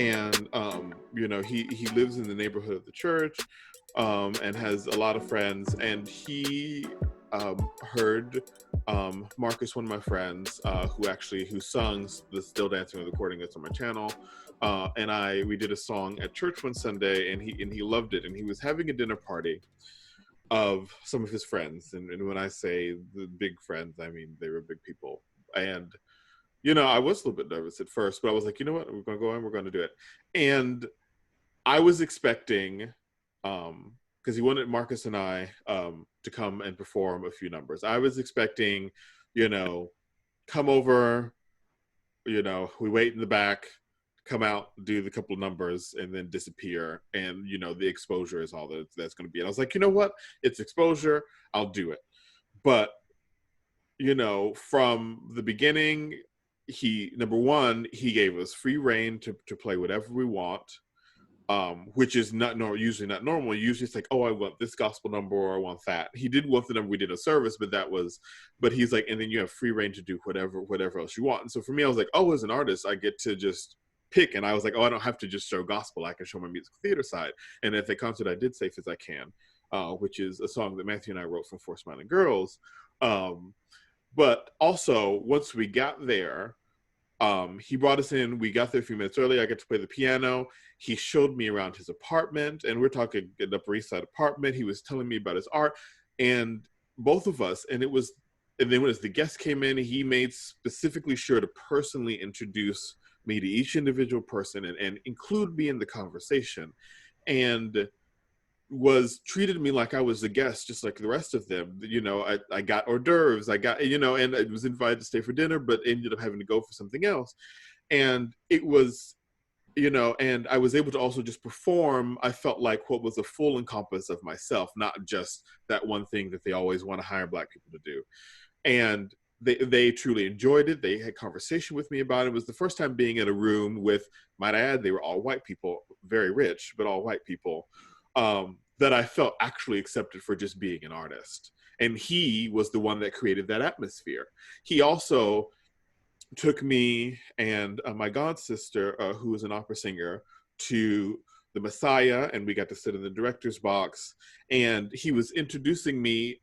and he lives in the neighborhood of the church, and has a lot of friends, and he heard Marcus, one of my friends, who sung the Still Dancing with the Recording that's on my channel, and we did a song at church one Sunday, and he loved it, and he was having a dinner party of some of his friends, and when I say the big friends, I mean they were big people. And I was a little bit nervous at first, but I was like, you know what, we're gonna go in, we're gonna do it. And I was expecting, because he wanted Marcus and I to come and perform a few numbers. I was expecting, come over, we wait in the back, come out, do the couple of numbers, and then disappear. And, the exposure is all that's going to be. And I was like, you know what? It's exposure. I'll do it. But, from the beginning, number one, he gave us free reign to play whatever we want. Which is usually not normal. Usually it's like, oh, I want this gospel number, or I want that. He did want the number we did in service, but he's like, and then you have free reign to do whatever else you want. And so for me, I was like, oh, as an artist, I get to just pick. And I was like, oh, I don't have to just show gospel. I can show my musical theater side. And at the concert, I did Safe as I Can, which is a song that Matthew and I wrote for Four Smiling Girls. But also, once we got there, he brought us in. We got there a few minutes early. I got to play the piano. He showed me around his apartment, and we're talking an Upper East Side apartment. He was telling me about his art, and both of us, and then as the guests came in, he made specifically sure to personally introduce me to each individual person and include me in the conversation, and treated me like I was a guest, just like the rest of them. I got hors d'oeuvres, and I was invited to stay for dinner, but ended up having to go for something else. And it was, and I was able to also just perform, I felt like, what was a full encompass of myself, not just that one thing that they always want to hire Black people to do. And they truly enjoyed it. They had conversation with me about it. It was the first time being in a room with, might I add, they were all white people, very rich, but all white people, that I felt actually accepted for just being an artist. And he was the one that created that atmosphere. He also took me and my god sister, who was an opera singer, to the Messiah, and we got to sit in the director's box, and he was introducing me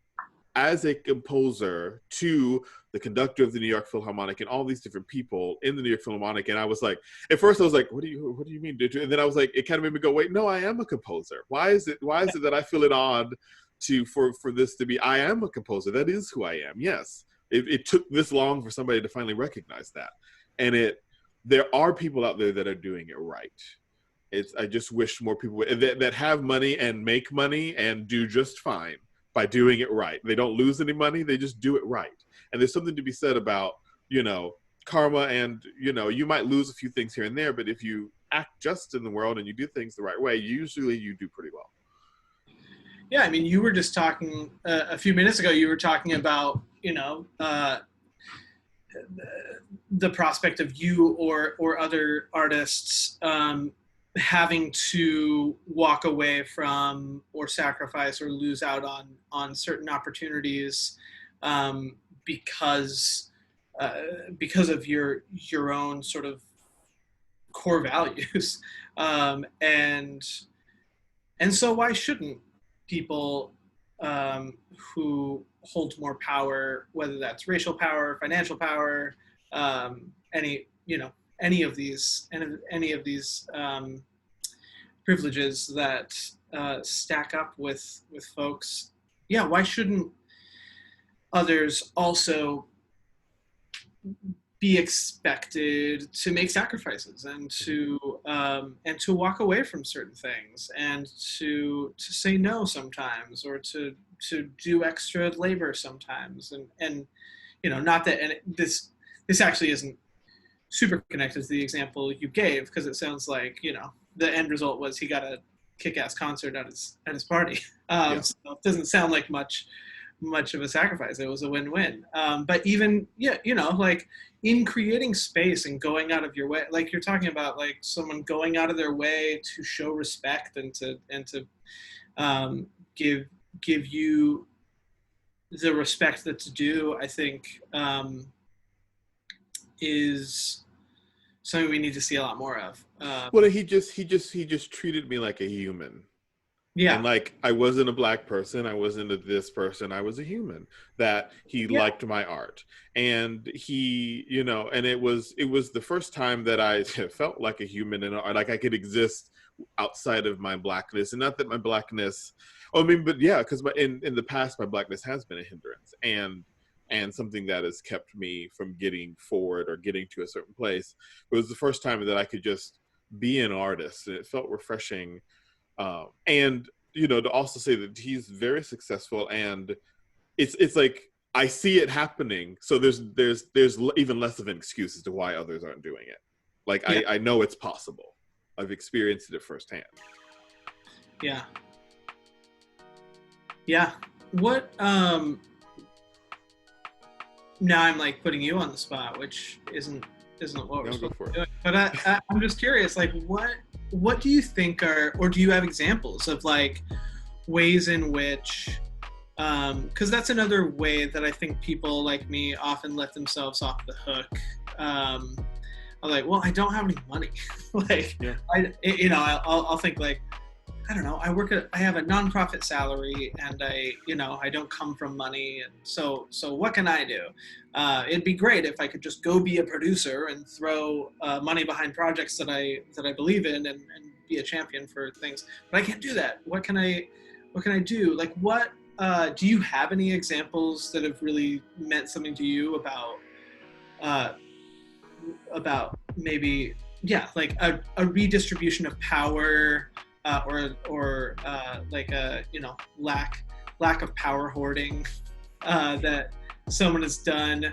as a composer to the conductor of the New York Philharmonic and all these different people in the New York Philharmonic. And I was like, at first I was like, what do you mean? And then I was like, it kind of made me go, wait, no, I am a composer. Why is it that I feel it odd for this to be, I am a composer. That is who I am. Yes. It took this long for somebody to finally recognize that. And there are people out there that are doing it right. I just wish more people that have money and make money and do just fine by doing it right. They don't lose any money, they just do it right. And there's something to be said about, karma, and, you might lose a few things here and there, but if you act just in the world and you do things the right way, usually you do pretty well. Yeah, I mean, you were just talking a few minutes ago, you were talking about, the prospect of you or other artists having to walk away from or sacrifice or lose out on certain opportunities because of your own sort of core values, and so why shouldn't people who hold more power, whether that's racial power, financial power, any of these privileges that stack up with folks, why shouldn't others also be expected to make sacrifices and to walk away from certain things and to say no sometimes, or to do extra labor sometimes, and not that, and this actually isn't super connected to the example you gave, because it sounds like the end result was he got a kick-ass concert at his party. So it doesn't sound like much of a sacrifice. It was a win-win. But even like in creating space and going out of your way, like you're talking about, like someone going out of their way to show respect and to give you the respect that's due, I think is something we need to see a lot more of. Well, he just treated me like a human. Yeah, And like, I wasn't a black person, I wasn't a this person, I was a human. That he yeah, liked my art, and he, and it was the first time that I felt like a human, and like I could exist outside of my blackness. And not that my blackness, I mean, but yeah, because in the past my blackness has been a hindrance, and something that has kept me from getting forward or getting to a certain place. It was the first time that I could just be an artist, and it felt refreshing. And to also say that he's very successful, and it's like I see it happening, so there's even less of an excuse as to why others aren't doing it. Like, yeah, I know it's possible. I've experienced it firsthand. yeah, yeah. What now I'm like putting you on the spot, which isn't what we're No, go supposed to for be it. doing. But I'm just curious, like what do you think are, or do you have examples of like ways in which, because that's another way that I think people like me often let themselves off the hook. I'm like, well, I don't have any money. Like, Yeah. I'll think like, I don't know. I have a nonprofit salary, and I don't come from money, and so what can I do? It'd be great if I could just go be a producer and throw money behind projects that I believe in, and be a champion for things. But I can't do that. What can I do? Like, what do you have any examples that have really meant something to you uh, about maybe, yeah, like a redistribution of power, or like a lack of power hoarding that someone has done,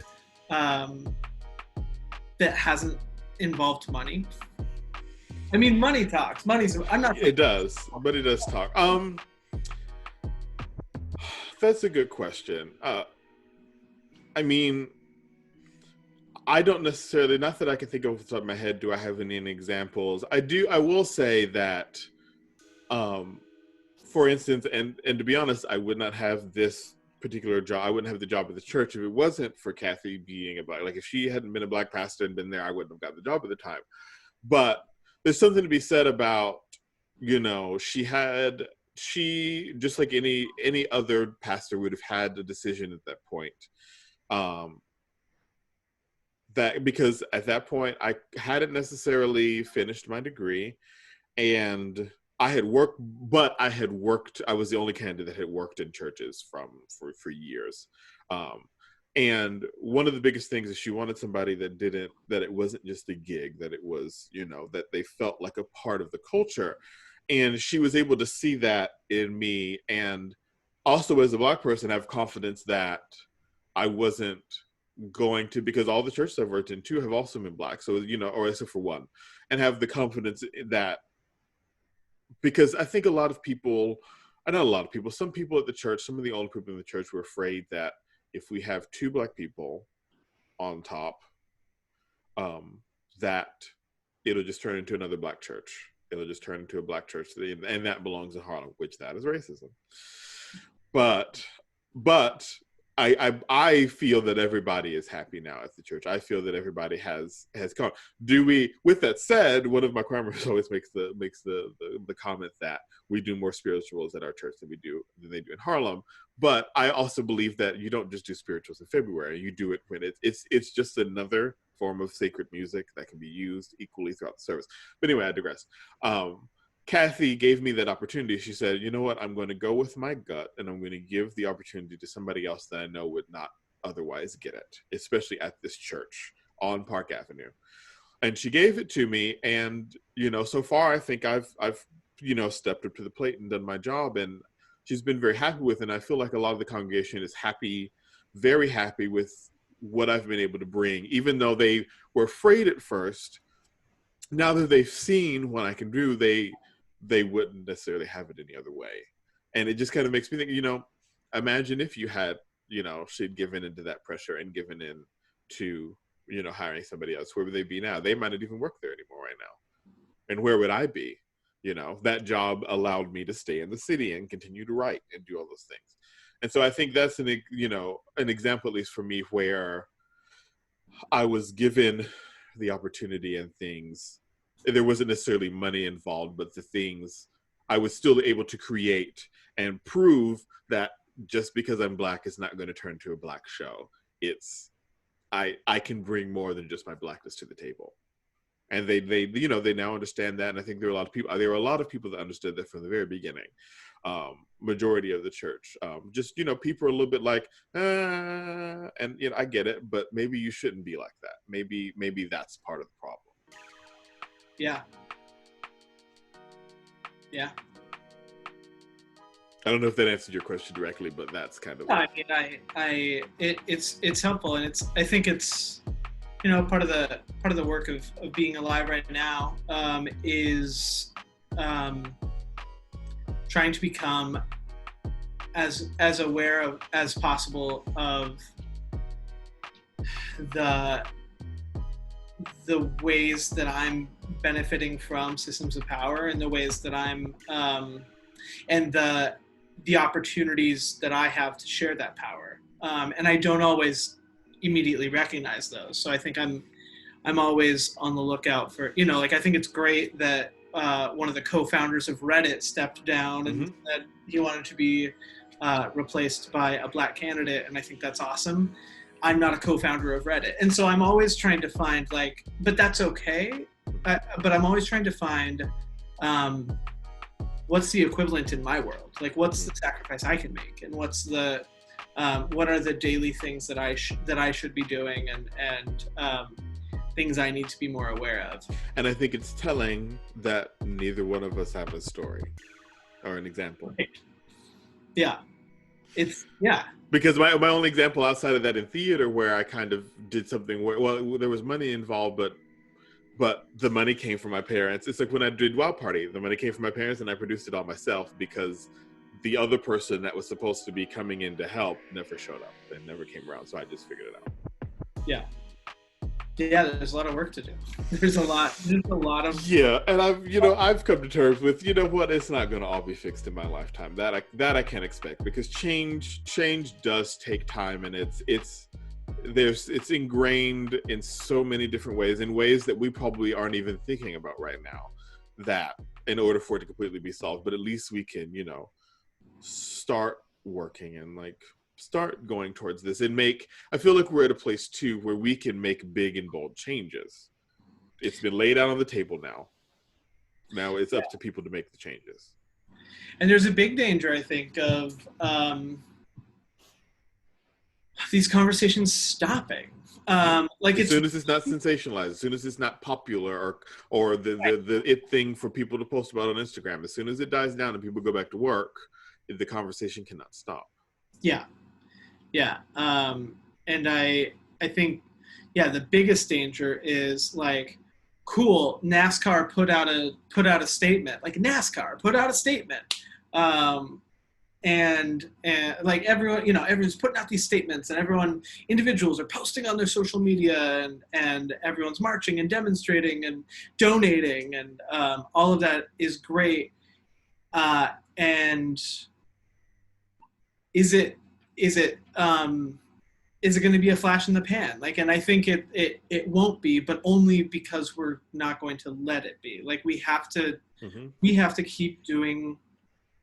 um, that hasn't involved money. I mean, money talks. I'm not saying. It does, but it does talk. That's a good question. I mean, I don't necessarily, not that I can think of off the top of my head, do I have any examples? I will say that, um, for instance, and to be honest, I would not have this particular job. I wouldn't have the job at the church if it wasn't for Kathy being a black. Like, if she hadn't been a black pastor and been there, I wouldn't have got the job at the time. But there's something to be said about, she just like any other pastor would have had a decision at that point. Um, that because at that point I hadn't necessarily finished my degree, and I was the only candidate that had worked in churches for years. um, and one of the biggest things is she wanted somebody that it wasn't just a gig, that it was, that they felt like a part of the culture. And she was able to see that in me, and also as a black person have confidence that I wasn't going to, because all the churches I've worked in too have also been black, so or except for one, and have the confidence that, because I think a lot of people, not a lot of people, some people at the church, some of the older people in the church were afraid that if we have two black people on top, um, that it'll just turn into another black church. It'll just turn into a black church, and that belongs in Harlem, which that is racism. But I feel that everybody is happy now at the church. I feel that everybody has come. Do we? With that said, one of my choir members always makes the comment that we do more spirituals at our church than they do in Harlem. But I also believe that you don't just do spirituals in February. You do it when it's just another form of sacred music that can be used equally throughout the service. But anyway, I digress. Kathy gave me that opportunity. She said, you know what, I'm going to go with my gut, and I'm going to give the opportunity to somebody else that I know would not otherwise get it, especially at this church on Park Avenue. And she gave it to me. And, so far I think I've stepped up to the plate and done my job. And she's been very happy with it. And I feel like a lot of the congregation is happy, very happy with what I've been able to bring, even though they were afraid at first. Now that they've seen what I can do, they wouldn't necessarily have it any other way. And it just kind of makes me think, imagine if you had, she'd given into that pressure and given in to, hiring somebody else. Where would they be now? They might not even work there anymore right now. And where would I be? That job allowed me to stay in the city and continue to write and do all those things. And so I think that's an example, at least for me, where I was given the opportunity and things, there wasn't necessarily money involved, but the things I was still able to create and prove that just because I'm Black is not going to turn to a Black show. It's I can bring more than just my Blackness to the table. And they they now understand that, and I think there were a lot of people that understood that from the very beginning. Majority of the church, just people are a little bit like, and I get it, but maybe you shouldn't be like that. Maybe that's part of the problem. Yeah. Yeah. I don't know if that answered your question directly, but that's kind of. No, I mean, it's helpful, and I think it's part of the work of being alive right now, is trying to become as aware of as possible of the ways that I'm benefiting from systems of power, and the ways that I'm and the opportunities that I have to share that power, and I don't always immediately recognize those. So I think I'm always on the lookout for, I think it's great that one of the co-founders of Reddit stepped down and said he wanted to be replaced by a Black candidate, and I think that's awesome. I'm not a co-founder of Reddit, and so I'm always trying to find but that's okay. But I'm always trying to find what's the equivalent in my world, what's the sacrifice I can make, and what are the daily things that I should be doing, and things I need to be more aware of. And I think it's telling that neither one of us have a story or an example. Right. Yeah. Because my only example outside of that in theater, where I kind of did something where, well, there was money involved, but the money came from my parents. It's like when I did Wild Party, the money came from my parents and I produced it all myself, because the other person that was supposed to be coming in to help never showed up and never came around. So I just figured it out. Yeah. Yeah, there's a lot of work to do. There's a lot of. Yeah, and I've come to terms with, what, it's not going to all be fixed in my lifetime. That I can't expect, because change does take time, and it's ingrained in so many different ways, in ways that we probably aren't even thinking about right now, that in order for it to completely be solved, but at least we can, start working and start going towards this, and I feel like we're at a place too where we can make big and bold changes. It's been laid out on the table now. Now it's up to people to make the changes. And there's a big danger, I think, of these conversations stopping. As soon as it's not sensationalized, as soon as it's not popular or the it thing for people to post about on Instagram, as soon as it dies down and people go back to work, the conversation cannot stop. Yeah. And I think, the biggest danger is cool, NASCAR put out a statement, NASCAR put out a statement. And everyone, everyone's putting out these statements, and individuals are posting on their social media, and everyone's marching and demonstrating and donating, and all of that is great. And is it going to be a flash in the pan? And I think it won't be, but only because we're not going to let it be. We have to keep doing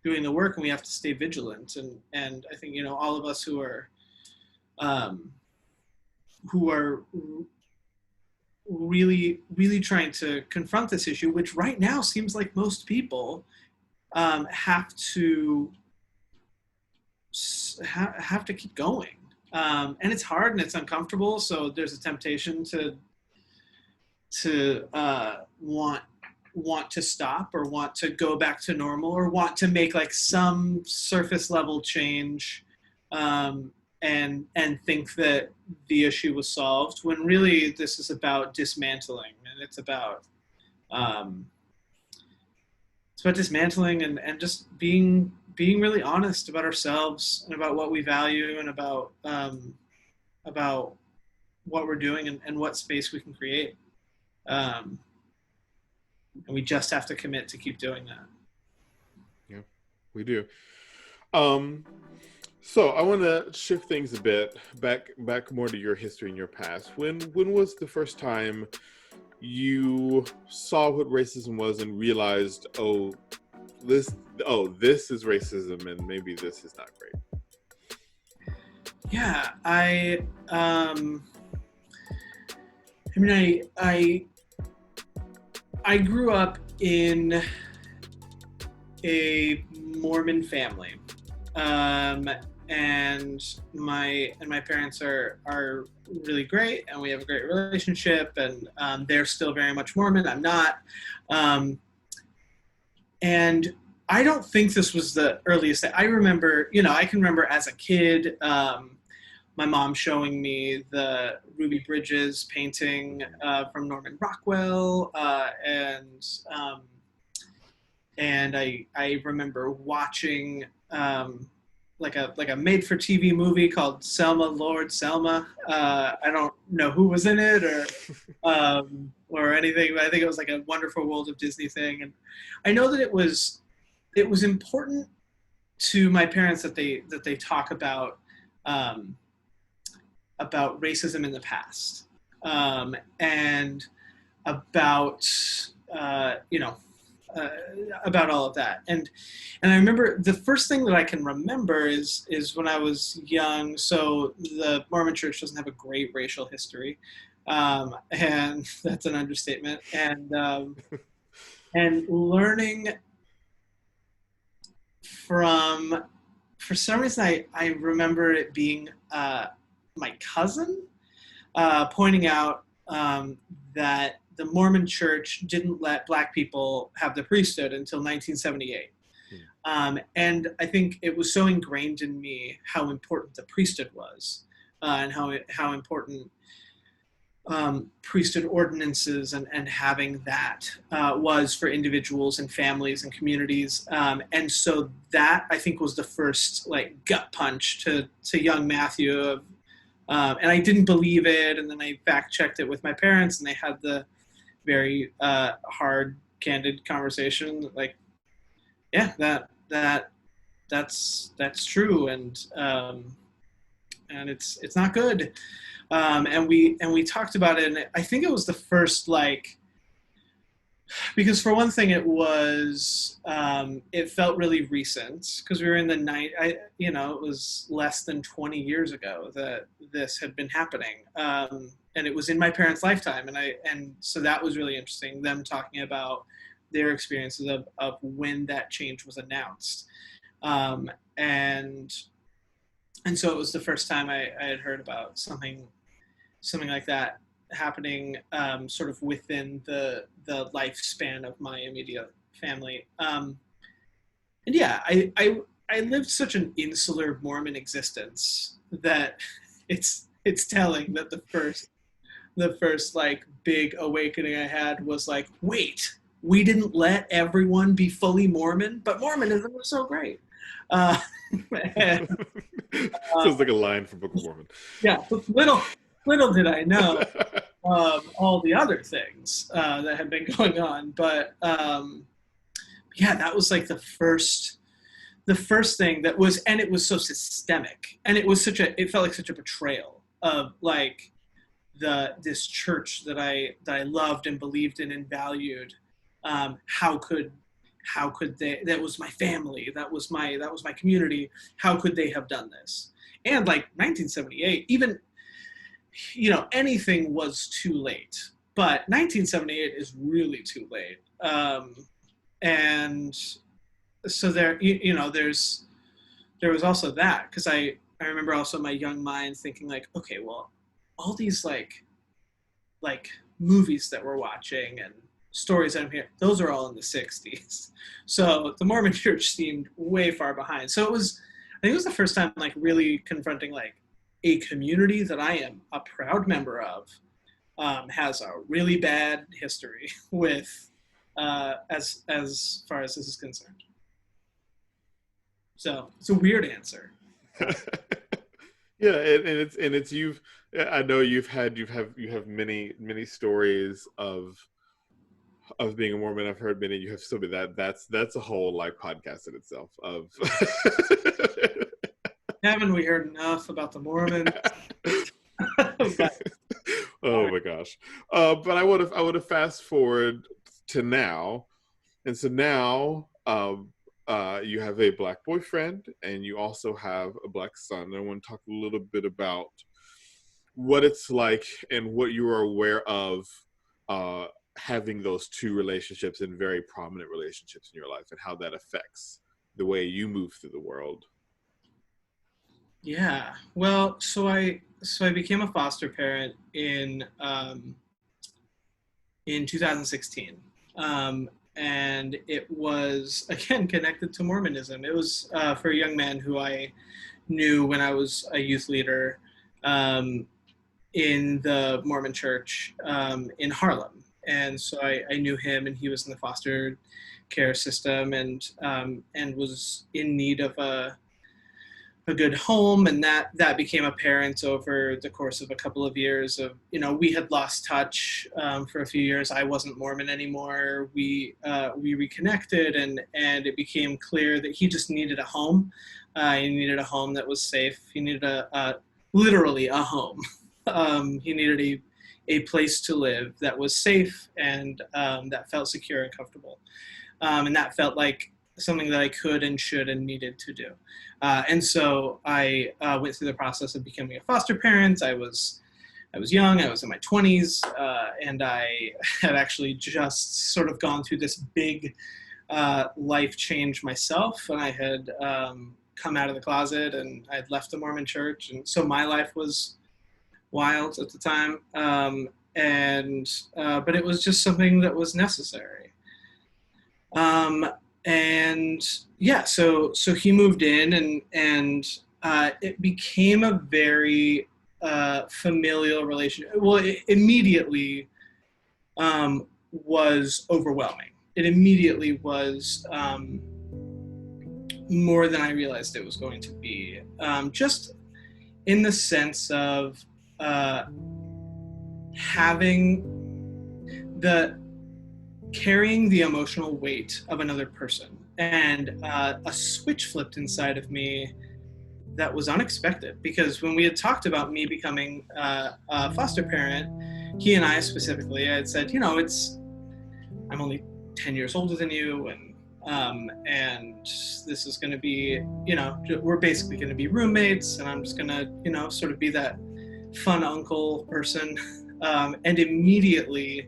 the work, and we have to stay vigilant. And I think, all of us who are really, really trying to confront this issue, which right now seems like most people have to keep going. And it's hard and it's uncomfortable. So there's a temptation to want to stop, or want to go back to normal, or want to make some surface level change, and think that the issue was solved, when really this is about dismantling, and it's about dismantling and just being really honest about ourselves, and about what we value, and about what we're doing, and what space we can create. And we just have to commit to keep doing that. Yeah, we do. So I want to shift things a bit back more to your history and your past. When was the first time you saw what racism was and realized, this is racism, and maybe this is not great? Yeah, mean, I grew up in a Mormon family, and my parents are really great, and we have a great relationship, and they're still very much Mormon. I'm not, and I don't think this was the earliest. I remember, I can remember as a kid, my mom showing me the Ruby Bridges painting from Norman Rockwell, and I remember watching like a made-for-TV movie called Selma, Lord Selma. I don't know who was in it or anything, but I think it was like a Wonderful World of Disney thing. And I know that it was important to my parents that they talk about racism in the past, and about about all of that. And I remember the first thing that I can remember is when I was young. So the Mormon Church doesn't have a great racial history, and that's an understatement. And learning from, for some reason, I remember it being my cousin pointing out that the Mormon Church didn't let Black people have the priesthood until 1978. And I think it was so ingrained in me how important the priesthood was, and how important priesthood ordinances and having that was for individuals and families and communities. And so that, I think, was the first like gut punch to young Matthew of, and I didn't believe it. And then I fact checked it with my parents, and they had the very hard, candid conversation. Like, yeah, that's true, and it's not good. And we talked about it, and I think it was the first, like, because for one thing, it was it felt really recent because we were in the night. It was less than 20 years ago that this had been happening, and it was in my parents' lifetime, and so that was really interesting. Them talking about their experiences of when that change was announced, and so it was the first time I had heard about something like that happening, sort of within the lifespan of my immediate family. And yeah, I lived such an insular Mormon existence that it's telling that the first like big awakening I had was like, wait, we didn't let everyone be fully Mormon, but Mormonism was so great. And, Sounds like a line from Book of Mormon. Yeah, little did I know all the other things that had been going on. But yeah, that was like the first thing that was, and it was so systemic, and it felt like such a betrayal of like this church that I loved and believed in and valued. How could they? That was my family. That was my community. How could they have done this? And like 1978, even, anything was too late, but 1978 is really too late. And so there was also that, because I remember also my young mind thinking like, okay, well, all these like movies that we're watching and stories that I'm hearing, those are all in the 60s. So the Mormon Church seemed way far behind. So I think it was the first time like really confronting like a community that I am a proud member of has a really bad history with as far as this is concerned. So it's a weird answer. Yeah, and it's I know you have many stories of being a Mormon. I've heard many. You have still been that's a whole like podcast in itself of. Haven't we heard enough about the Mormons? Oh my gosh. But I would have fast forward to now. And so now you have a black boyfriend and you also have a black son. I want to talk a little bit about what it's like and what you are aware of uh, having those two relationships and very prominent relationships in your life and how that affects the way you move through the world. Yeah. Well, so I became a foster parent in 2016. And it was again connected to Mormonism. It was for a young man who I knew when I was a youth leader um, in the Mormon church in Harlem. And so I knew him, and he was in the foster care system, and was in need of a good home, and that became apparent over the course of a couple of years. Of we had lost touch for a few years. I wasn't Mormon anymore. We reconnected, and it became clear that he just needed a home. He needed a home that was safe. He needed a literally a home. He needed a place to live that was safe, and that felt secure and comfortable, and that felt like something that I could and should and needed to do. And so I went through the process of becoming a foster parent. I was young. I was in my 20s, and I had actually just sort of gone through this big life change myself. And I had come out of the closet, and I had left the Mormon church, and so my life was wild at the time. But it was just something that was necessary. And yeah, so he moved in, and it became a very familial relationship. Well, it immediately was overwhelming. It immediately was more than I realized it was going to be. Just in the sense of having carrying the emotional weight of another person, and a switch flipped inside of me that was unexpected, because when we had talked about me becoming a foster parent, he and I specifically, I had said, I'm only 10 years older than you, and this is going to be, we're basically going to be roommates, and I'm just going to, sort of be that fun uncle person. And immediately,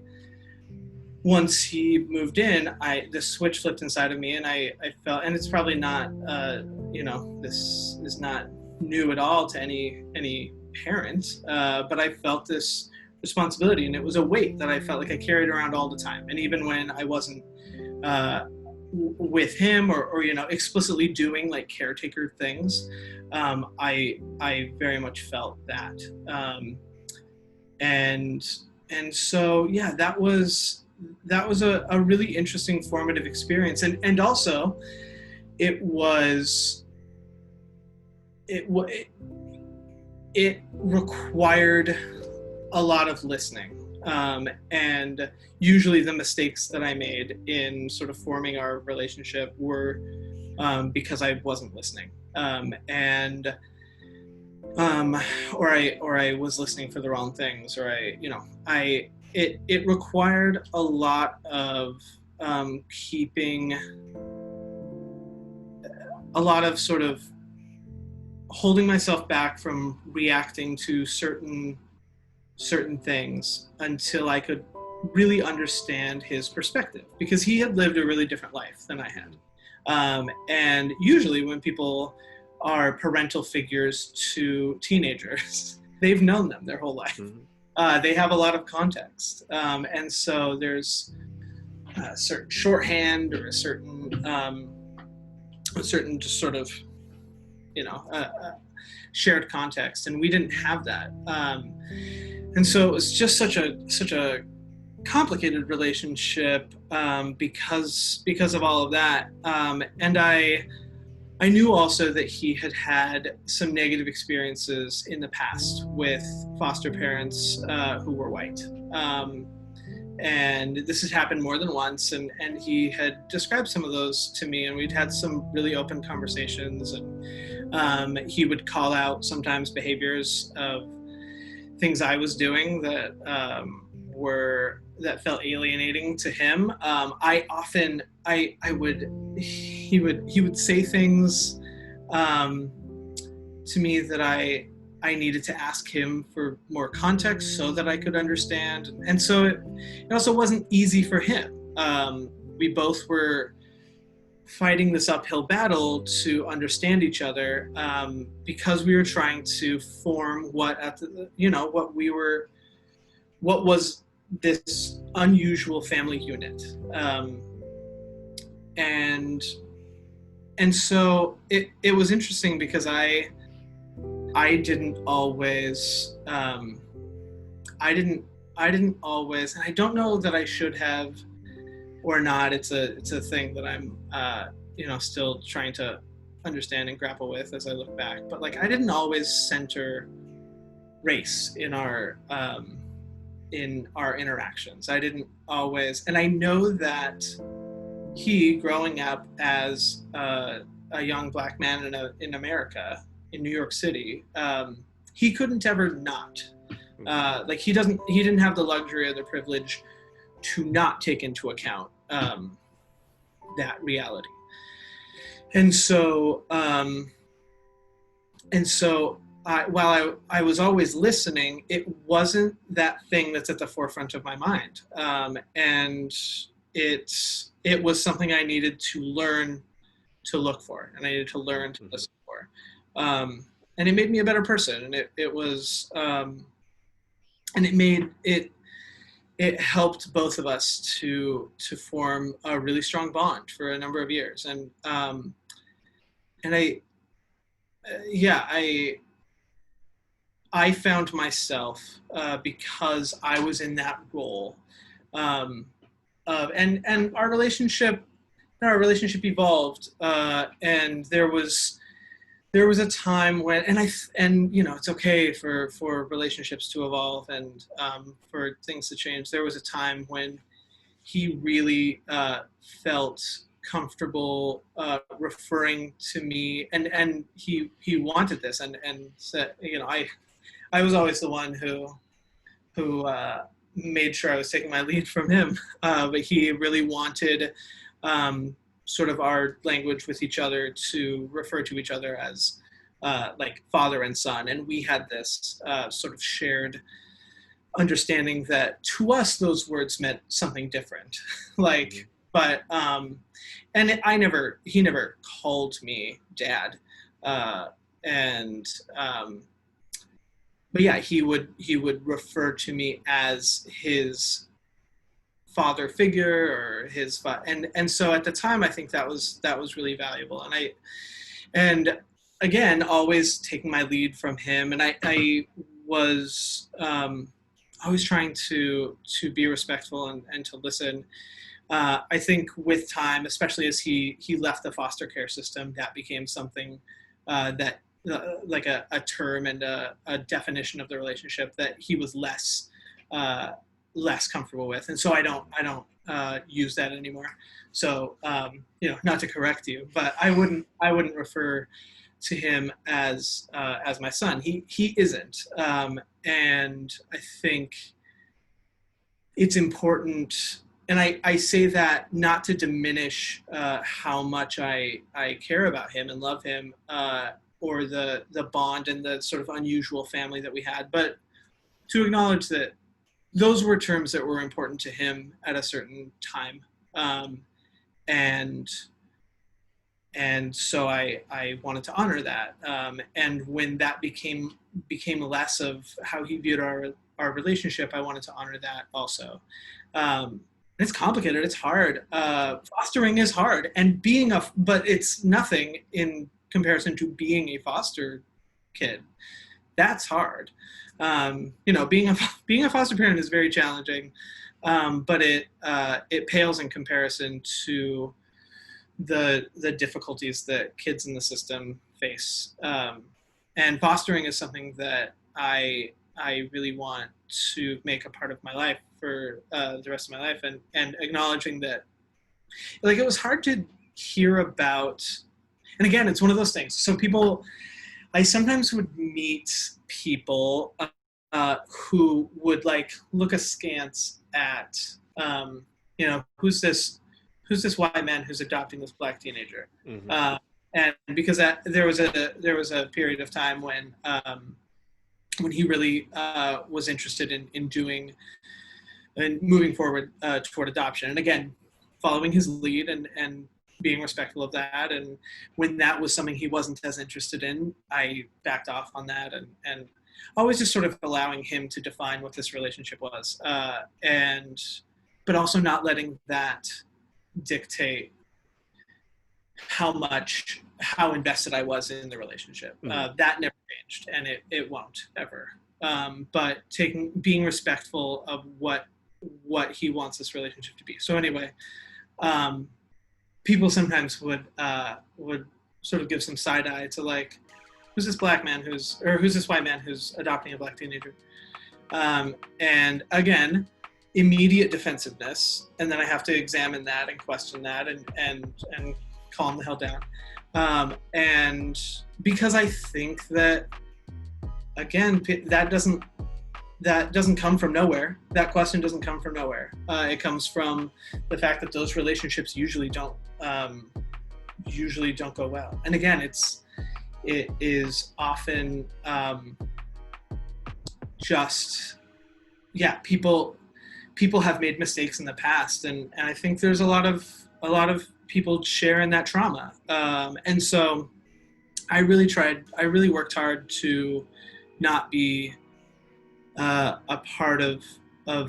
once he moved in, the switch flipped inside of me, and I felt, and it's probably not, this is not new at all to any parent, but I felt this responsibility, and it was a weight that I felt like I carried around all the time. And even when I wasn't with him or explicitly doing like caretaker things, I very much felt that, and so yeah, that was a really interesting formative experience, and also it required a lot of listening, and usually the mistakes that I made in sort of forming our relationship were because I wasn't listening, or I was listening for the wrong things, or it required a lot of keeping a lot of sort of holding myself back from reacting to certain things until I could really understand his perspective, because he had lived a really different life than I had. And usually when people are parental figures to teenagers, they've known them their whole life. Mm-hmm. They have a lot of context. And so there's a certain shorthand, or a certain just sort of, shared context. And we didn't have that. And so it was just such a complicated relationship because of all of that. And I knew also that he had had some negative experiences in the past with foster parents who were white. And this had happened more than once, and he had described some of those to me, and we'd had some really open conversations, and he would call out sometimes behaviors of things I was doing that that felt alienating to him. He would say things to me that I needed to ask him for more context so that I could understand. And so it also wasn't easy for him. We both were fighting this uphill battle to understand each other, because we were trying to form what was this unusual family unit. And so it was interesting because I didn't always, and I don't know that I should have or not. It's a thing that I'm, still trying to understand and grapple with as I look back. But like, I didn't always center race in our interactions. I didn't always, and I know that he, growing up as a young Black man in America, in New York City, he couldn't ever not. He didn't have the luxury or the privilege to not take into account that reality. And so while I was always listening, it wasn't that thing that's at the forefront of my mind. And it was something I needed to learn to look for, and I needed to learn to listen for. And it made me a better person. And it helped both of us to form a really strong bond for a number of years. And I found myself, because I was in that role, and our relationship evolved, and there was a time when, and it's okay for relationships to evolve and for things to change. There was a time when he really felt comfortable referring to me, and he wanted this, and said, I was always the one who made sure I was taking my lead from him, but he really wanted sort of our language with each other to refer to each other as like father and son. And we had this sort of shared understanding that to us those words meant something different. But he never called me dad, but yeah, he would refer to me as his father figure, or and so at the time I think that was really valuable. And again, always taking my lead from him, and I was always trying to be respectful and to listen. I think with time, especially as he left the foster care system, that became something that like a term and a definition of the relationship that he was less comfortable with. And so I don't use that anymore. So not to correct you, but I wouldn't refer to him as my son. He isn't, and I think it's important. And I say that not to diminish how much I care about him and love him, or the bond and the sort of unusual family that we had, but to acknowledge that those were terms that were important to him at a certain time. And so I wanted to honor that. And when that became less of how he viewed our relationship, I wanted to honor that also. It's complicated. It's hard. Fostering is hard, and but it's nothing in comparison to being a foster kid. That's hard. Being a foster parent is very challenging, but it pales in comparison to the difficulties that kids in the system face. And fostering is something that I really want to make a part of my life for the rest of my life, and acknowledging that, like, it was hard to hear about. And again, it's one of those things. So I sometimes would meet people who would like look askance at, who's this white man who's adopting this black teenager. Mm-hmm. And because there was a period of time when he really was interested in doing and moving forward toward adoption. And again, following his lead and being respectful of that. And when that was something he wasn't as interested in, I backed off on that and always just sort of allowing him to define what this relationship was. But also not letting that dictate how invested I was in the relationship. That never changed, and it won't ever. But being respectful of what he wants this relationship to be. So anyway, people sometimes would sort of give some side eye to like, who's this white man who's adopting a black teenager? And again, immediate defensiveness, and then I have to examine that and question that and calm the hell down. And because I think that, again, that doesn't come from nowhere. That question doesn't come from nowhere. It comes from the fact that those relationships usually don't go well. And again, it is often people have made mistakes in the past, and I think there's a lot of people share in that trauma. And so I really worked hard to not be a part of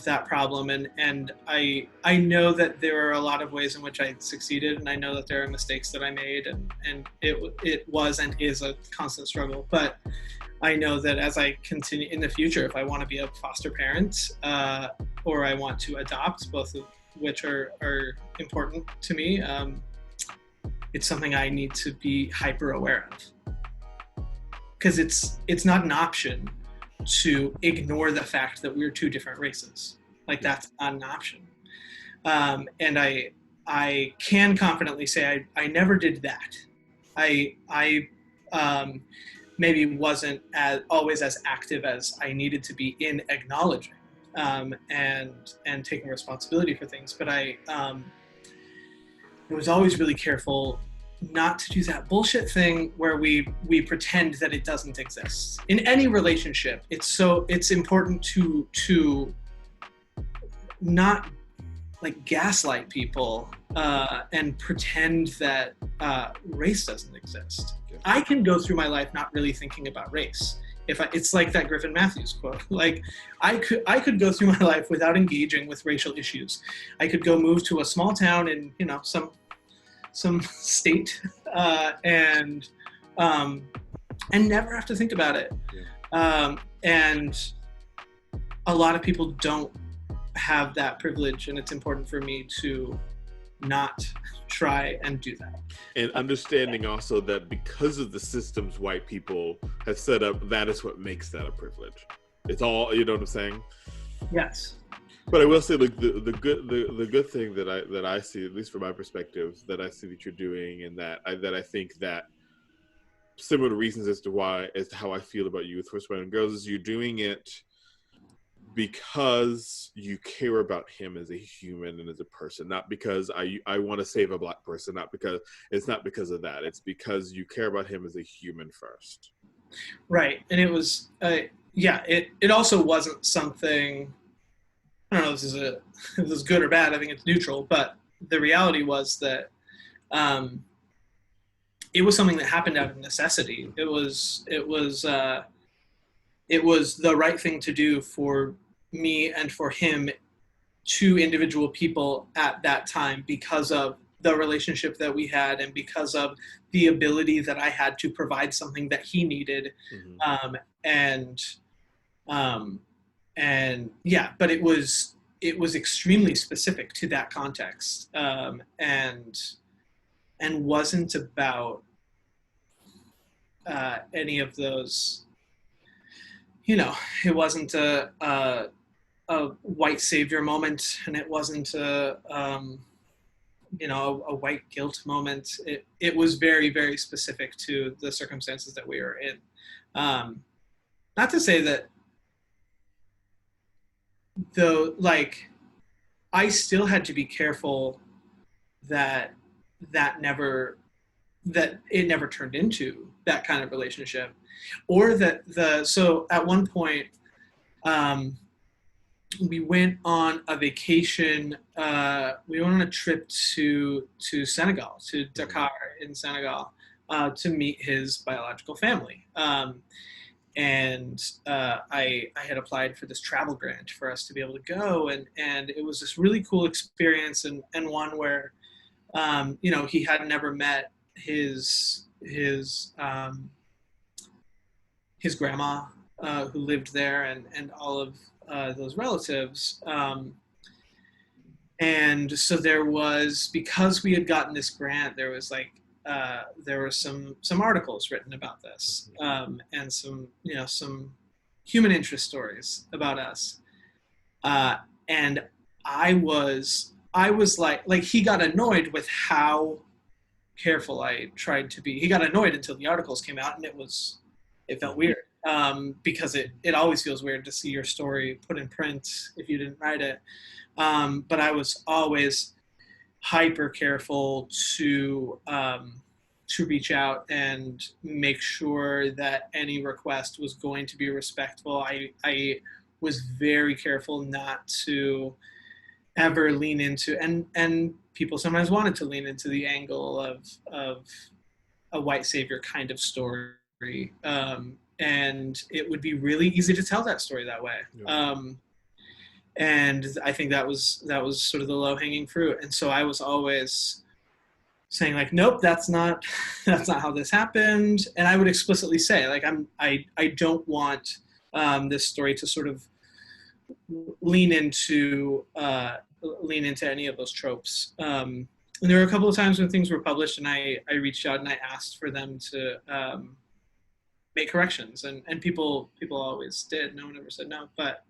that problem, and I know that there are a lot of ways in which I succeeded, and I know that there are mistakes that I made, and it was and is a constant struggle. But I know that as I continue in the future, if I want to be a foster parent or I want to adopt, both of which are important to me, it's something I need to be hyper aware of, because it's not an option to ignore the fact that we're two different races. Like, that's not an option. And I can confidently say I never did that. I maybe wasn't always as active as I needed to be in acknowledging and taking responsibility for things. But I was always really careful not to do that bullshit thing where we pretend that it doesn't exist. In any relationship, it's important to not like gaslight people and pretend that race doesn't exist. I can go through my life not really thinking about race. It's like that Griffin Matthews quote. Like, I could go through my life without engaging with racial issues. I could go move to a small town in some state and never have to think about it. And a lot of people don't have that privilege, and it's important for me to not try and do that. And understanding also that because of the systems white people have set up, that is what makes that a privilege. It's all, you know what I'm saying? Yes. But I will say, like, the good thing that I see, at least from my perspective, that I see that you're doing, and that I think that similar reasons as to how I feel about you with First Women and Girls, is you're doing it because you care about him as a human and as a person, not because I want to save a black person, it's not because of that. It's because you care about him as a human first. Right. And it was, it also wasn't something, I don't know if this is good or bad. I think it's neutral, but the reality was that it was something that happened out of necessity. It was the right thing to do for me and for him, two individual people at that time, because of the relationship that we had and because of the ability that I had to provide something that he needed. Mm-hmm. But it was extremely specific to that context, and wasn't about any of those, it wasn't a white savior moment, and it wasn't a white guilt moment. It was very, very specific to the circumstances that we were in. Not to say that though, like, I still had to be careful that that never that it never turned into that kind of relationship, or that the so at one point, um, we went on a vacation. We went on a trip to Senegal, to Dakar in Senegal, to meet his biological family. And I had applied for this travel grant for us to be able to go, and it was this really cool experience, and one where he had never met his grandma, who lived there, and all of those relatives. And so there was, because we had gotten this grant, there was like there were some articles written about this, and some human interest stories about us. And I was like he got annoyed with how careful I tried to be. He got annoyed until the articles came out, and it felt weird, because it always feels weird to see your story put in print if you didn't write it. But I was always hyper careful to reach out and make sure that any request was going to be respectful. I was very careful not to ever lean into, and people sometimes wanted to lean into the angle of a white savior kind of story, and it would be really easy to tell that story that way. Yeah. And I think that was sort of the low hanging fruit. And so I was always saying like, nope, that's not how this happened. And I would explicitly say like, I don't want this story to sort of lean into any of those tropes. And there were a couple of times when things were published, and I reached out and I asked for them to make corrections, and people always did. No one ever said no. But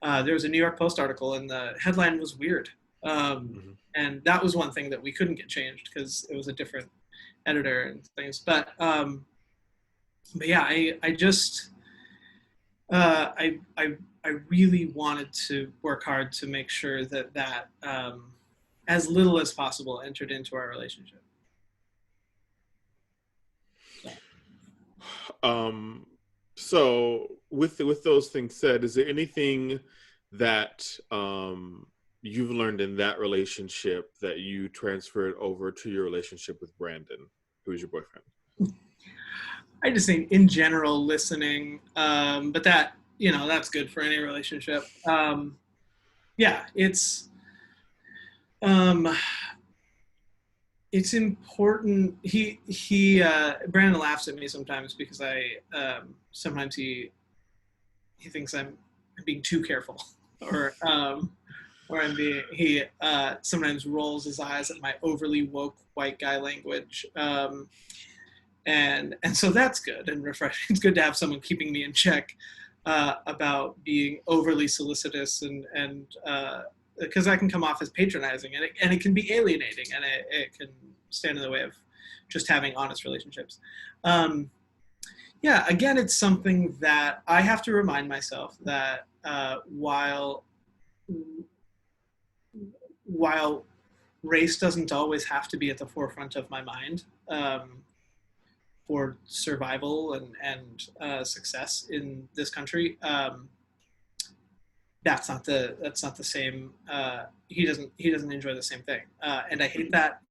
there was a New York Post article, and the headline was weird, and that was one thing that we couldn't get changed because it was a different editor and things. But yeah, I just I really wanted to work hard to make sure that as little as possible entered into our relationship. So with those things said, is there anything that you've learned in that relationship that you transferred over to your relationship with Brandon, who is your boyfriend? I just think in general listening, but that, that's good for any relationship. Yeah, it's important. Brandon laughs at me sometimes because sometimes he thinks I'm being too careful, or he sometimes rolls his eyes at my overly woke white guy language. And so that's good and refreshing. It's good to have someone keeping me in check about being overly solicitous, and because I can come off as patronizing, and it can be alienating, and it can stand in the way of just having honest relationships. Yeah, again, it's something that I have to remind myself that while race doesn't always have to be at the forefront of my mind, for survival and success in this country, that's not the same. He doesn't enjoy the same thing, and I hate that.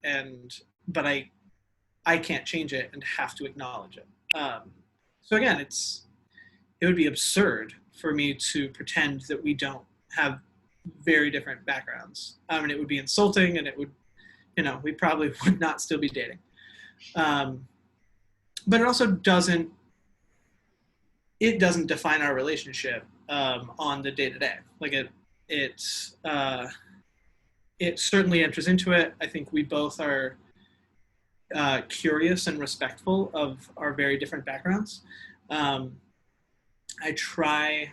But I can't change it and have to acknowledge it. So again, it would be absurd for me to pretend that we don't have very different backgrounds. And it would be insulting, and it would, we probably would not still be dating. But it also doesn't define our relationship on the day-to-day. Like it certainly enters into it. I think we both are curious and respectful of our very different backgrounds. I try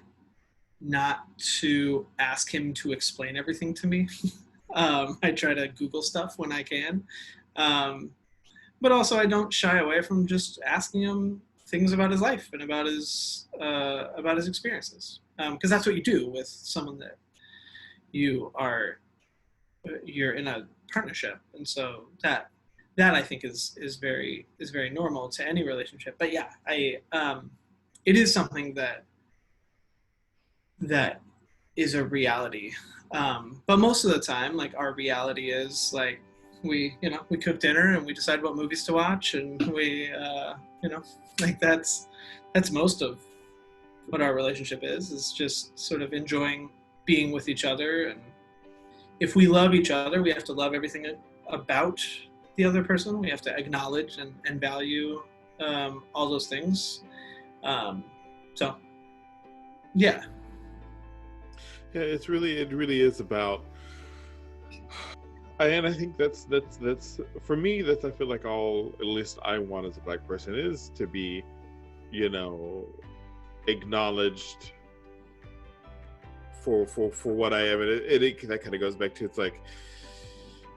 not to ask him to explain everything to me. I try to Google stuff when I can. But also I don't shy away from just asking him things about his life and about his experiences. because that's what you do with someone that you're in a partnership, and so that I think is very normal to any relationship. But yeah, it is something that is a reality. But most of the time, like, our reality is like, we cook dinner and we decide what movies to watch, and we like, that's most of what our relationship is just sort of enjoying being with each other. And if we love each other, we have to love everything about the other person. We have to acknowledge and value all those things. So yeah. Yeah, it really is about, and I think that's for me, that's, I feel like, all, at least I want as a Black person, is to be, acknowledged for what I am. And it that kind of goes back to, it's like,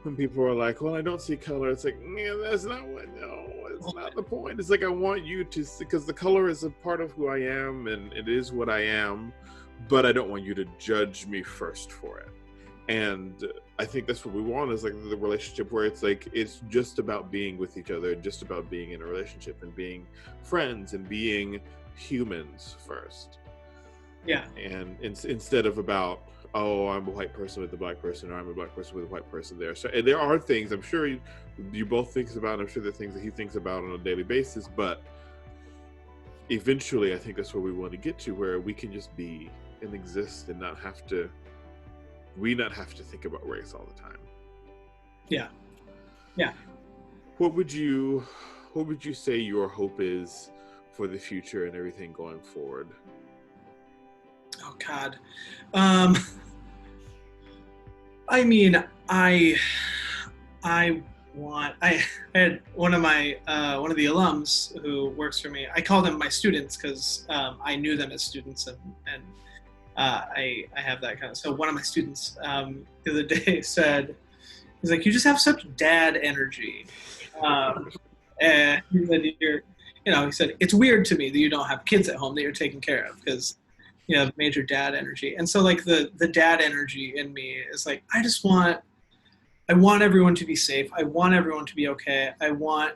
when people are like, well, I don't see color, it's like, man, that's not what, no, it's not the point. It's like, I want you to see, because the color is a part of who I am, and it is what I am, but I don't want you to judge me first for it. And I think that's what we want, is like the relationship where it's like, it's just about being with each other, just about being in a relationship and being friends and being humans first. Yeah. And instead of about, oh, I'm a white person with a Black person, or I'm a Black person with a white person there. So, and there are things I'm sure you both thinks about, I'm sure there are things that he thinks about on a daily basis, but eventually I think that's where we want to get to, where we can just be and exist and not have to think about race all the time. Yeah. Yeah. What would you say your hope is for the future and everything going forward? Oh God. I mean, I had one of the alums who works for me. I call them my students because I knew them as students, and I have that kind of. So one of my students the other day said, he's like, "You just have such dad energy," and he said, he said, "It's weird to me that you don't have kids at home that you're taking care of, because you have major dad energy." And so, like, the dad energy in me is like, I want everyone to be safe. I want everyone to be okay. I want,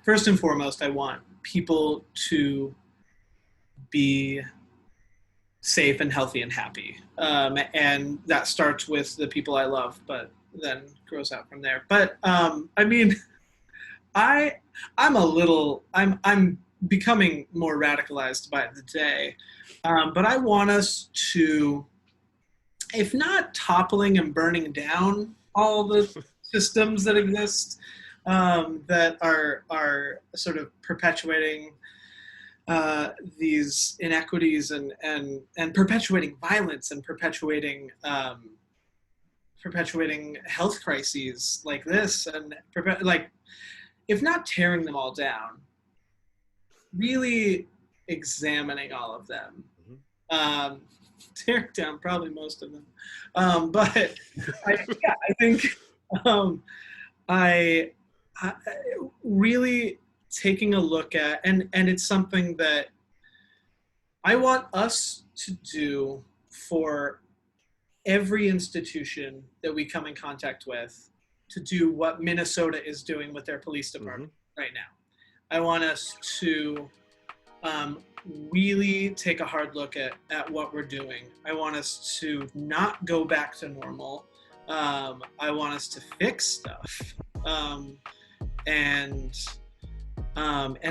first and foremost, I want people to be safe and healthy and happy. And that starts with the people I love, but then grows out from there. But I mean, I'm becoming more radicalized by the day. But I want us to, if not toppling and burning down all the systems that exist, that are sort of perpetuating these inequities and perpetuating violence and perpetuating health crises like this, and like, if not tearing them all down, really examining all of them. Tearing down probably most of them, but I think I really taking a look at, and it's something that I want us to do for every institution that we come in contact with, to do what Minnesota is doing with their police department right now. I want us to really take a hard look at what we're doing. I want us to not go back to normal. I want us to fix stuff. And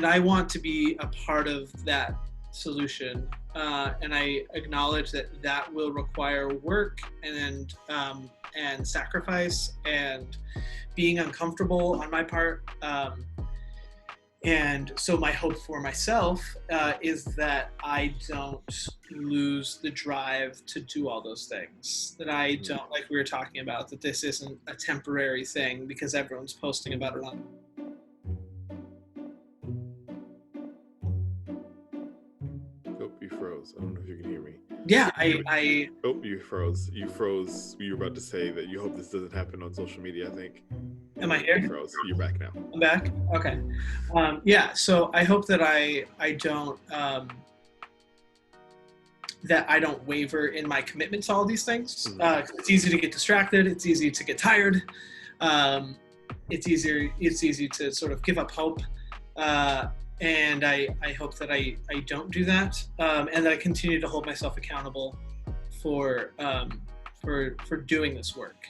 I want to be a part of that solution. And I acknowledge that will require work and sacrifice and being uncomfortable on my part. And so my hope for myself is that I don't lose the drive to do all those things. That I don't, like we were talking about, that this isn't a temporary thing because everyone's posting about it on. Oh, you froze. I don't know if you can hear me. Yeah, Oh, you froze. You were about to say that you hope this doesn't happen on social media, I think. Am I here? You froze. You're back now. I'm back. Okay. Yeah. So I hope that I don't that I don't waver in my commitment to all these things. It's easy to get distracted. It's easy to get tired. It's easy to sort of give up hope. And I hope that I don't do that, and that I continue to hold myself accountable for doing this work.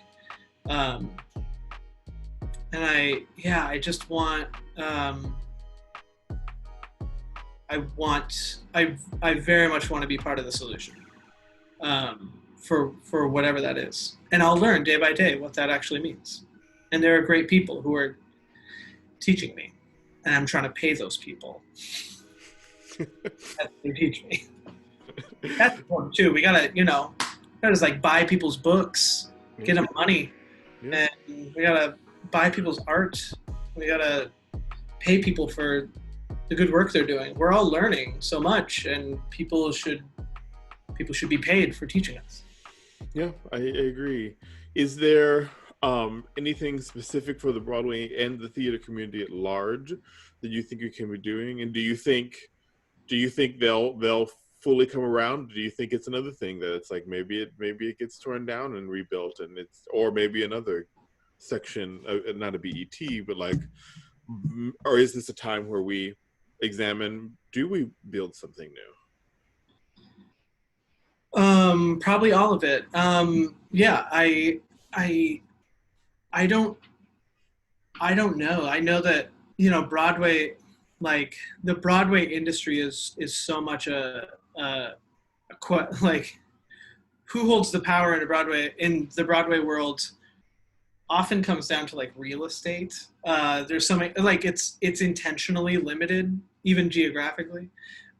And I just want I very much want to be part of the solution, for whatever that is, and I'll learn day by day what that actually means. And there are great people who are teaching me, and I'm trying to pay those people that they teach me. That's important too. We gotta just like buy people's books, get them money, and we gotta buy people's art. We gotta pay people for the good work they're doing. We're all learning so much, and people should be paid for teaching us. Yeah, I agree. Is there anything specific for the Broadway and the theater community at large that you think you can be doing? And do you think they'll fully come around? Do you think it's another thing that it's like maybe it gets torn down and rebuilt, and or maybe another section, not a BET, but like, or is this a time where we examine, do we build something new? Probably all of it. Yeah, I don't know. I know that, Broadway, like the Broadway industry is so much like, who holds the power in the Broadway world often comes down to like real estate. There's something like it's intentionally limited, even geographically.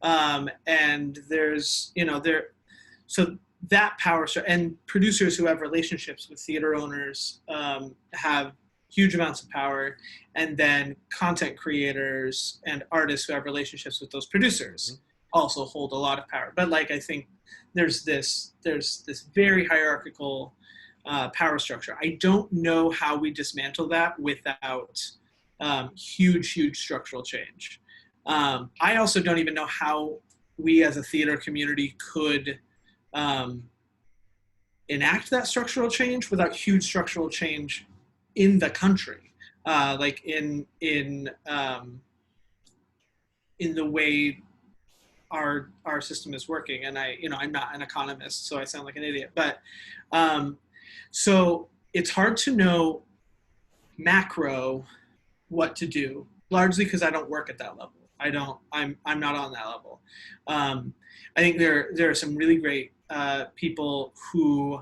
And there's, so that power, and producers who have relationships with theater owners have huge amounts of power, and then content creators and artists who have relationships with those producers also hold a lot of power. But like, I think there's this very hierarchical power structure. I don't know how we dismantle that without huge structural change. I also don't even know how we as a theater community could enact that structural change without huge structural change in the country, like in the way our system is working. And I'm not an economist, so I sound like an idiot, but so it's hard to know macro what to do, largely because I don't work at that level. I'm not on that level. I think there are some really great people who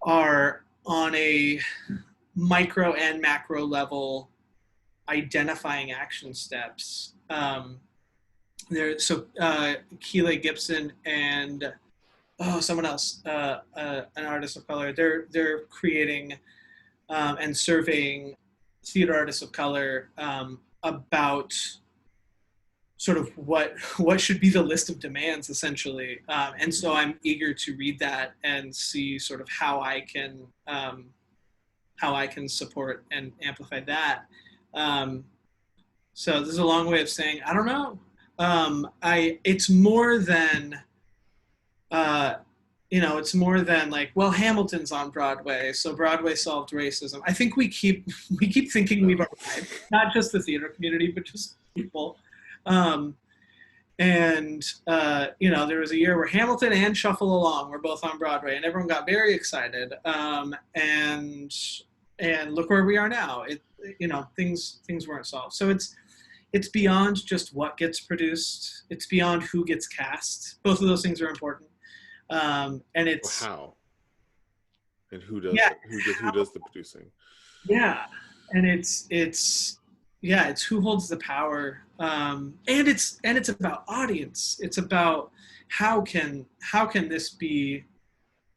are on a micro and macro level identifying action steps. Keeley Gibson and someone else, an artist of color. They're creating and surveying theater artists of color about sort of what should be the list of demands, essentially. And so I'm eager to read that and see sort of how I can support and amplify that. So this is a long way of saying I don't know. It's more than it's more than like, well, Hamilton's on Broadway, so Broadway solved racism. I think we keep thinking we've arrived, not just the theater community, but just people. There was a year where Hamilton and Shuffle Along were both on Broadway, and everyone got very excited. And look where we are now. Things weren't solved. So it's beyond just what gets produced. It's beyond who gets cast. Both of those things are important. And it's how and who does it? Who does the producing? Yeah, and it's who holds the power. And it's about audience. It's about how can this be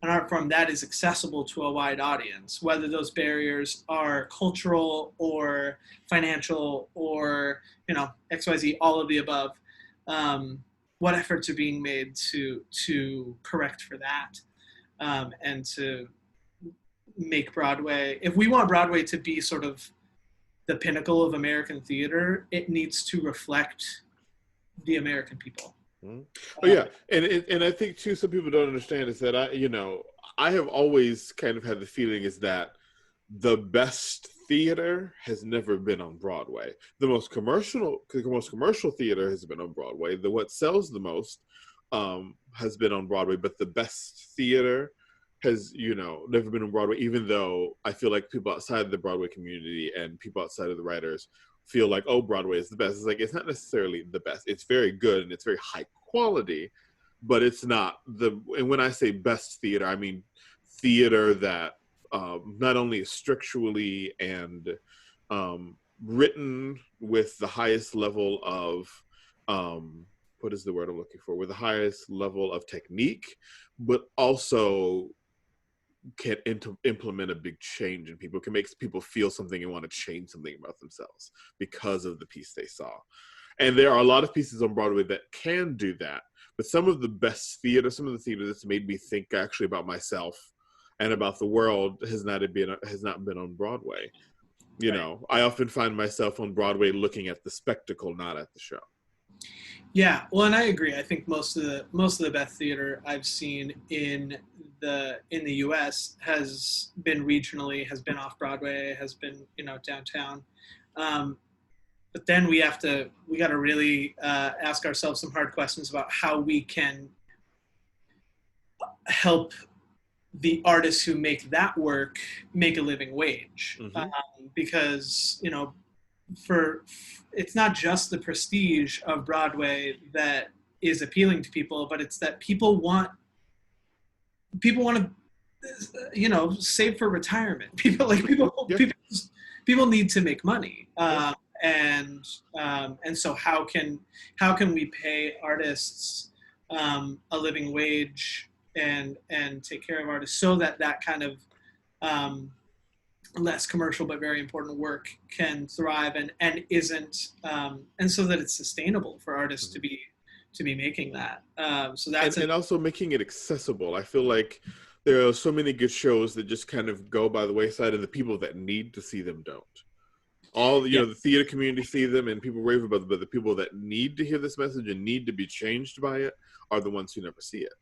an art form that is accessible to a wide audience, whether those barriers are cultural or financial or XYZ, all of the above. What efforts are being made to correct for that, and to make Broadway, if we want Broadway to be sort of the pinnacle of American theater, it needs to reflect the American people. Mm-hmm. Oh yeah, and I think too, some people don't understand is that I have always kind of had the feeling is that the best theater has never been on Broadway. The most commercial theater has been on Broadway. The what sells the most has been on Broadway, but the best theater has never been on Broadway. Even though I feel like people outside the Broadway community and people outside of the writers feel like, oh, Broadway is the best. It's like it's not necessarily the best. It's very good and it's very high quality, but it's not and when I say best theater, I mean theater that not only is structurally and written with the highest level of what is the word I'm looking for? With the highest level of technique, but also can implement a big change in people, can make people feel something and want to change something about themselves because of the piece they saw. And there are a lot of pieces on Broadway that can do that, but some of the best theater, some of the theater that's made me think actually about myself and about the world has not been on Broadway. I often find myself on Broadway looking at the spectacle, not at the show. Yeah, well, and I agree. I think most of the best theater I've seen in the U.S. has been regionally, has been off Broadway, has been downtown. But then we got to really ask ourselves some hard questions about how we can help the artists who make that work make a living wage, because it's not just the prestige of Broadway that is appealing to people, but it's that people want to save for retirement. People need to make money, and so how can we pay artists a living wage and take care of artists so that kind of less commercial but very important work can thrive and isn't and so that it's sustainable for artists to be making that. So that's and also making it accessible. I feel like there are so many good shows that just kind of go by the wayside, and the people that need to see them don't. The theater community see them and people rave about them, but the people that need to hear this message and need to be changed by it are the ones who never see it.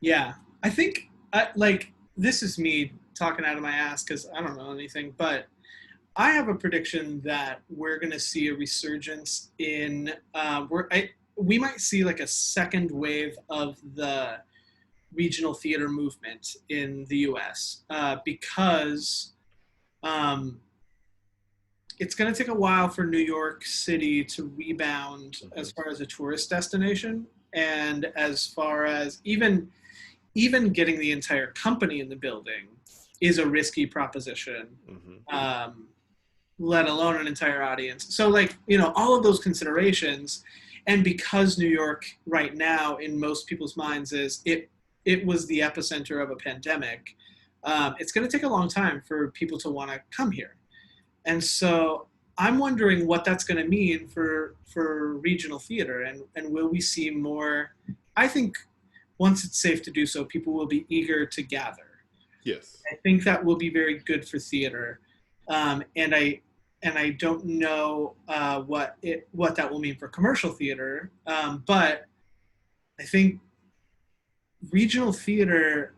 Yeah, I think this is me talking out of my ass because I don't know anything, but I have a prediction that we're going to see a resurgence in we might see like a second wave of the regional theater movement in the U.S. Because it's going to take a while for New York City to rebound as far as a tourist destination, and as far as even getting the entire company in the building is a risky proposition, let alone an entire audience. So all of those considerations, and because New York right now in most people's minds is it was the epicenter of a pandemic, it's going to take a long time for people to want to come here. And so I'm wondering what that's going to mean for regional theater, and will we see more? I think once it's safe to do so, people will be eager to gather. Yes. I think that will be very good for theater. And I don't know what that will mean for commercial theater. But I think regional theater,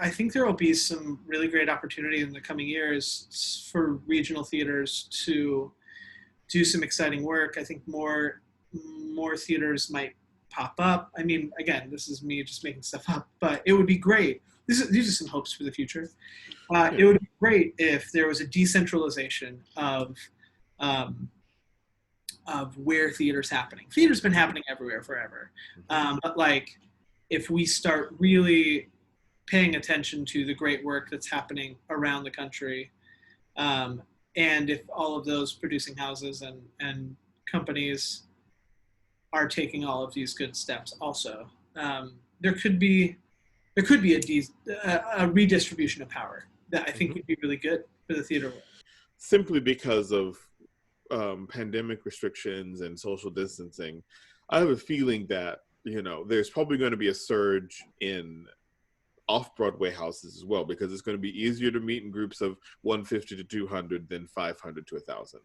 I think there will be some really great opportunity in the coming years for regional theaters to do some exciting work. I think more theaters might pop up. I mean, again, this is me just making stuff up, but it would be great. These are some hopes for the future. It would be great if there was a decentralization of where theater's happening. Theater's been happening everywhere forever, but if we start really paying attention to the great work that's happening around the country, and if all of those producing houses and companies are taking all of these good steps also, there could be a redistribution of power that I think would be really good for the theater world. Simply because of pandemic restrictions and social distancing, I have a feeling that there's probably going to be a surge in off-Broadway houses as well, because it's going to be easier to meet in groups of 150 to 200 than 500 to 1,000.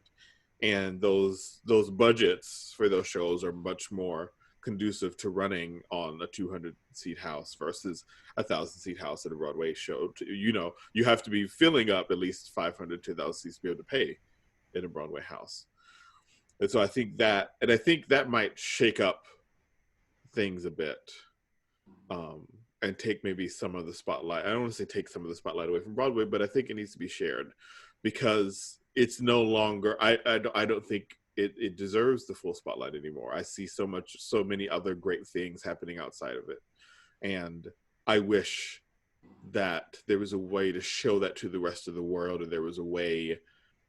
And those budgets for those shows are much more conducive to running on a 200-seat house versus a 1,000-seat house at a Broadway show. You have to be filling up at least 500 to 1,000 seats to be able to pay in a Broadway house. And so I think that might shake up things a bit, and take maybe some of the spotlight. I don't want to say take some of the spotlight away from Broadway, but I think it needs to be shared, because it's no longer, I don't think it deserves the full spotlight anymore. I see so many other great things happening outside of it. And I wish that there was a way to show that to the rest of the world, and there was a way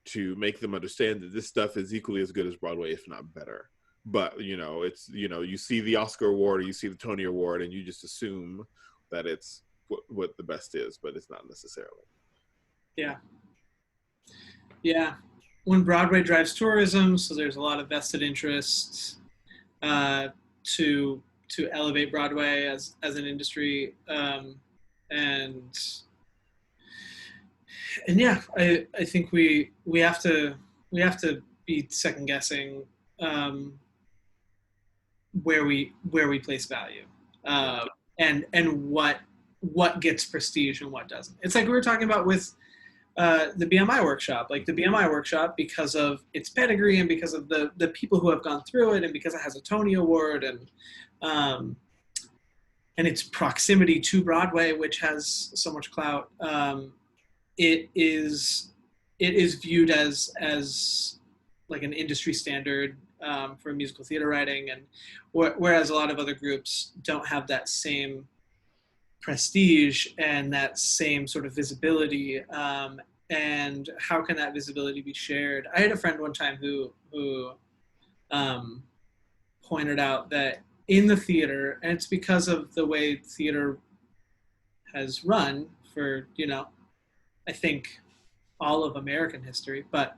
to make them understand that this stuff is equally as good as Broadway, if not better. But, it's, you see the Oscar award or you see the Tony Award and you just assume that it's what the best is, but it's not necessarily. Yeah. Yeah. When Broadway drives tourism, so there's a lot of vested interests to elevate Broadway as an industry, and yeah, I think we have to be second guessing where we place value, and what gets prestige and what doesn't. It's like we were talking about with the BMI workshop. Like the BMI workshop, because of its pedigree and because of the people who have gone through it, and because it has a Tony Award and its proximity to Broadway, which has so much clout, it is viewed as like an industry standard for musical theater writing, and whereas a lot of other groups don't have that same prestige and that same sort of visibility, and how can that visibility be shared? I had a friend one time who pointed out that in the theater, and it's because of the way theater has run for, I think all of American history, but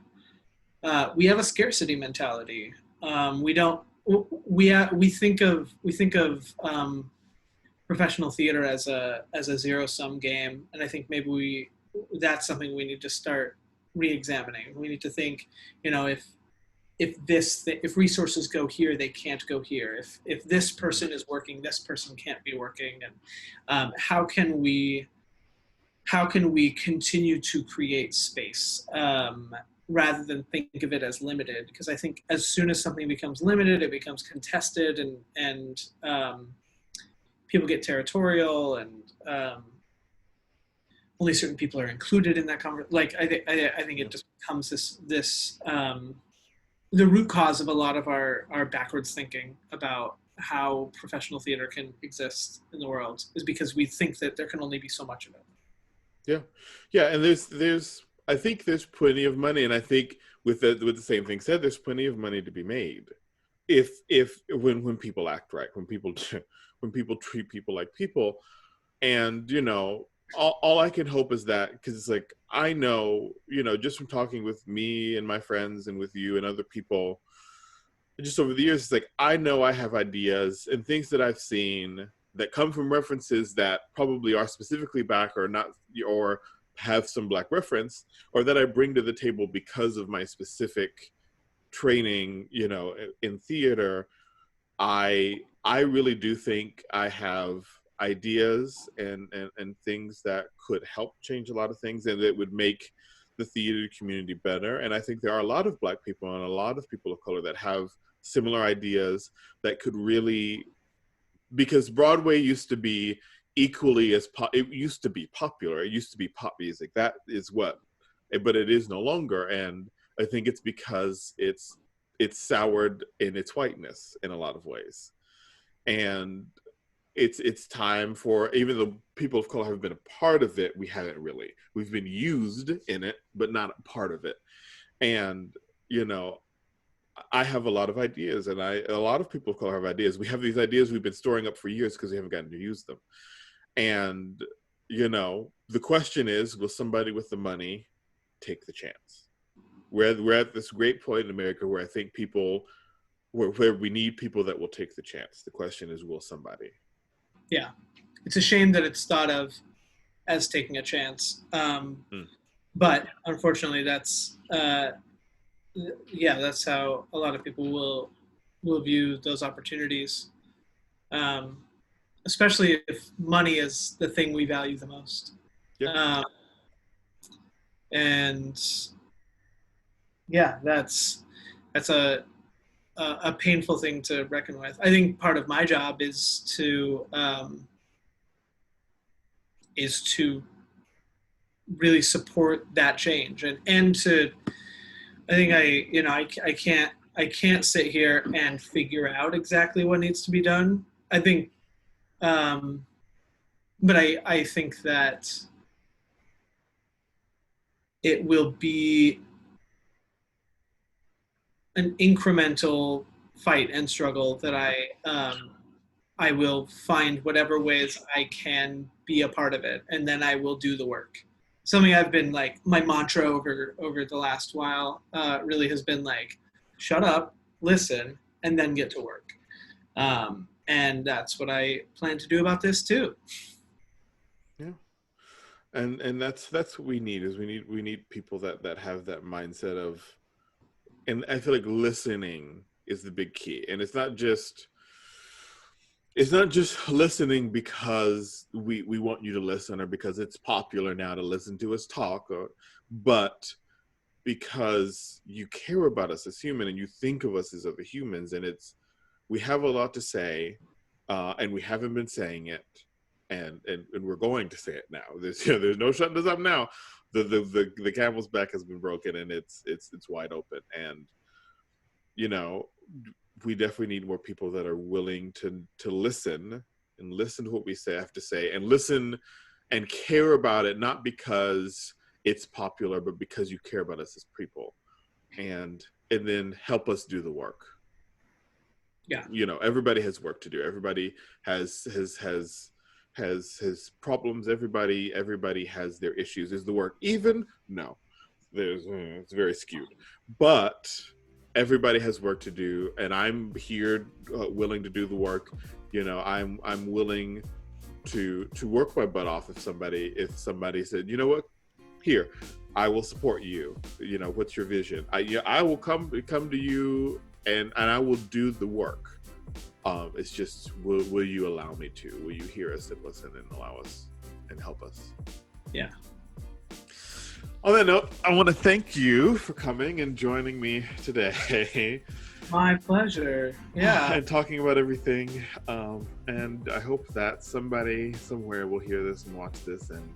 we have a scarcity mentality. We think of professional theater as a zero-sum game, and I think maybe that's something we need to start re-examining. We need to think, if resources go here, they can't go here. If this person is working, this person can't be working, and how can we continue to create space rather than think of it as limited? Because I think as soon as something becomes limited, it becomes contested, and people get territorial, and only certain people are included in that conversation. Like I think it just becomes this the root cause of a lot of our backwards thinking about how professional theater can exist in the world is because we think that there can only be so much of it. Yeah, and I think there's plenty of money, and I think with the same thing said, there's plenty of money to be made when people act right, when people treat people like people. And all I can hope is that, because it's like, I know, just from talking with me and my friends and with you and other people just over the years, it's like, I know I have ideas and things that I've seen that come from references that probably are specifically Black or not, or have some Black reference, or that I bring to the table because of my specific training, in theater. I really do think I have ideas and things that could help change a lot of things, and that would make the theater community better. And I think there are a lot of Black people and a lot of people of color that have similar ideas that could really, because Broadway used to be equally as it used to be popular. It used to be pop music. That is but it is no longer. And I think it's because it's soured in its whiteness in a lot of ways. And it's time for, even though people of color have been a part of it, we haven't really. We've been used in it, but not a part of it. And, I have a lot of ideas, and a lot of people of color have ideas. We have these ideas we've been storing up for years because we haven't gotten to use them. And, the question is, will somebody with the money take the chance? We're at this great point in America where I think where we need people that will take the chance. The question is, will somebody? Yeah. It's a shame that it's thought of as taking a chance. Mm. But unfortunately, that's that's how a lot of people will view those opportunities, especially if money is the thing we value the most. Yeah. And yeah, that's a painful thing to reckon with. I think part of my job is to really support that change, and to, I think I can't sit here and figure out exactly what needs to be done. I think, but I think that it will be an incremental fight and struggle that I will find whatever ways I can be a part of it, and then I will do the work. Something I've been like, my mantra over the last while really has been like, shut up, listen, and then get to work. And that's what I plan to do about this too. Yeah. And that's what we need, is we need people that have that mindset of, and I feel like listening is the big key. And it's not just listening because we want you to listen, or because it's popular now to listen to us talk, but because you care about us as human, and you think of us as other humans, and we have a lot to say, and we haven't been saying it, and we're going to say it now. There's no shutting this up now. The camel's back has been broken, and it's wide open. And we definitely need more people that are willing to listen, and listen to what we have to say, and listen and care about it, not because it's popular, but because you care about us as people, and then help us do the work. Yeah. Everybody has work to do. Everybody has problems. Everybody has their issues. Is the work even? No, it's very skewed, but everybody has work to do, and I'm here, willing to do the work. I'm willing to work my butt off. If somebody said, you know what, here, I will support you. What's your vision? I will come to you, and I will do the work. It's just, will you allow me to? Will you hear us and listen and allow us and help us? Yeah. On that note, I want to thank you for coming and joining me today. My pleasure. Yeah. And talking about everything. And I hope that somebody somewhere will hear this and watch this, and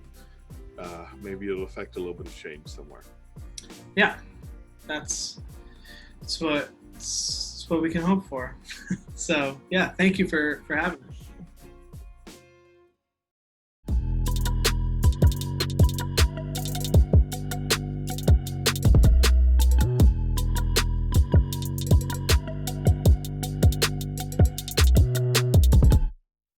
maybe it'll affect a little bit of change somewhere. Yeah. That's what we can hope for. So yeah, thank you for having me.